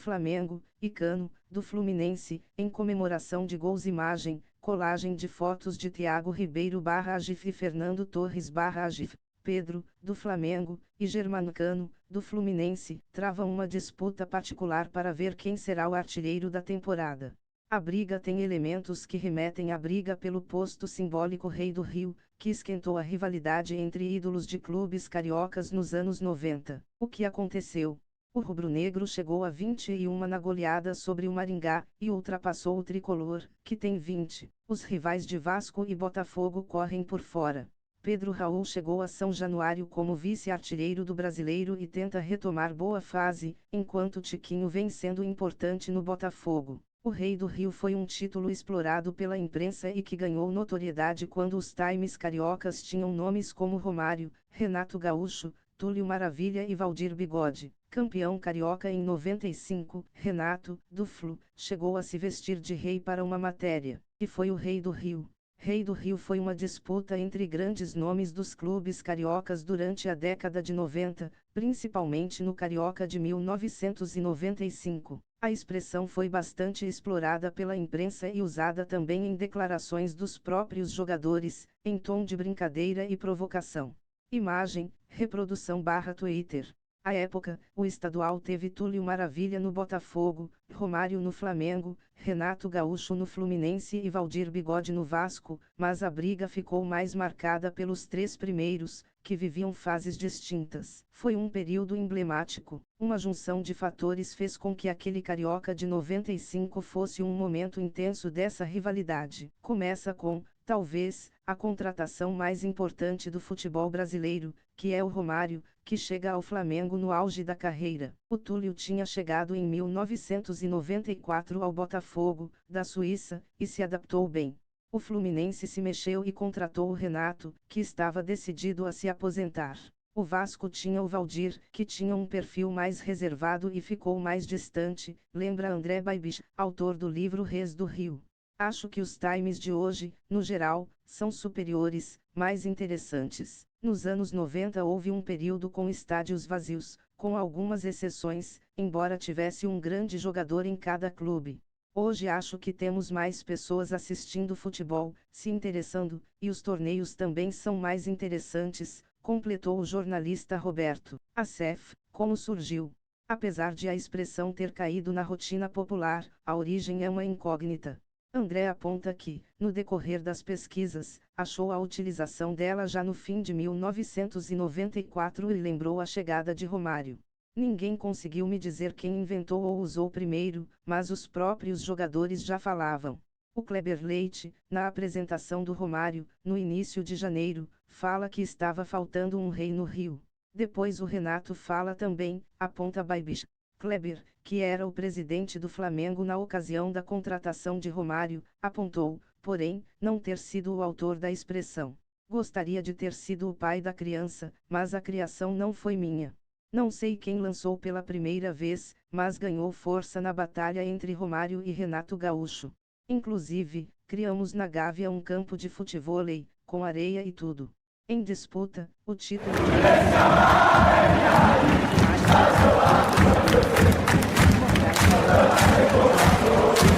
Flamengo, e Cano, do Fluminense, em comemoração de gols. Imagem, colagem de fotos de Thiago Ribeiro /Agif e Fernando Torres /Agif. Pedro, do Flamengo, e Germano Cano, do Fluminense, travam uma disputa particular para ver quem será o artilheiro da temporada. A briga tem elementos que remetem à briga pelo posto simbólico Rei do Rio, que esquentou a rivalidade entre ídolos de clubes cariocas nos anos 90. O que aconteceu? O rubro-negro chegou a 21 na goleada sobre o Maringá, e ultrapassou o tricolor, que tem 20. Os rivais de Vasco e Botafogo correm por fora. Pedro Raul chegou a São Januário como vice-artilheiro do Brasileiro e tenta retomar boa fase, enquanto Tiquinho vem sendo importante no Botafogo. O Rei do Rio foi um título explorado pela imprensa e que ganhou notoriedade quando os times cariocas tinham nomes como Romário, Renato Gaúcho, Túlio Maravilha e Valdir Bigode. Campeão carioca em 95, Renato, do Flu, chegou a se vestir de rei para uma matéria, e foi o Rei do Rio. Rei do Rio foi uma disputa entre grandes nomes dos clubes cariocas durante a década de 90, principalmente no Carioca de 1995. A expressão foi bastante explorada pela imprensa e usada também em declarações dos próprios jogadores, em tom de brincadeira e provocação. Imagem, reprodução /Twitter. À época, o estadual teve Túlio Maravilha no Botafogo, Romário no Flamengo, Renato Gaúcho no Fluminense e Valdir Bigode no Vasco, mas a briga ficou mais marcada pelos três primeiros, que viviam fases distintas. Foi um período emblemático. Uma junção de fatores fez com que aquele Carioca de 95 fosse um momento intenso dessa rivalidade. Começa com, talvez, a contratação mais importante do futebol brasileiro, que é o Romário, que chega ao Flamengo no auge da carreira. O Túlio tinha chegado em 1994 ao Botafogo, da Suíça, e se adaptou bem. O Fluminense se mexeu e contratou o Renato, que estava decidido a se aposentar. O Vasco tinha o Valdir, que tinha um perfil mais reservado e ficou mais distante, lembra André Baibich, autor do livro Reis do Rio. Acho que os times de hoje, no geral, são superiores, mais interessantes. Nos anos 90 houve um período com estádios vazios, com algumas exceções, embora tivesse um grande jogador em cada clube. Hoje acho que temos mais pessoas assistindo futebol, se interessando, e os torneios também são mais interessantes, completou o jornalista Roberto. A CEF, como surgiu? Apesar de a expressão ter caído na rotina popular, a origem é uma incógnita. André aponta que, no decorrer das pesquisas, achou a utilização dela já no fim de 1994 e lembrou a chegada de Romário. Ninguém conseguiu me dizer quem inventou ou usou primeiro, mas os próprios jogadores já falavam. O Kleber Leite, na apresentação do Romário, no início de janeiro, fala que estava faltando um rei no Rio. Depois o Renato fala também, aponta Baibich. Kleber, que era o presidente do Flamengo na ocasião da contratação de Romário, apontou, porém, não ter sido o autor da expressão. Gostaria de ter sido o pai da criança, mas a criação não foi minha. Não sei quem lançou pela primeira vez, mas ganhou força na batalha entre Romário e Renato Gaúcho. Inclusive, criamos na Gávea um campo de futevôlei, com areia e tudo. Em disputa, o título de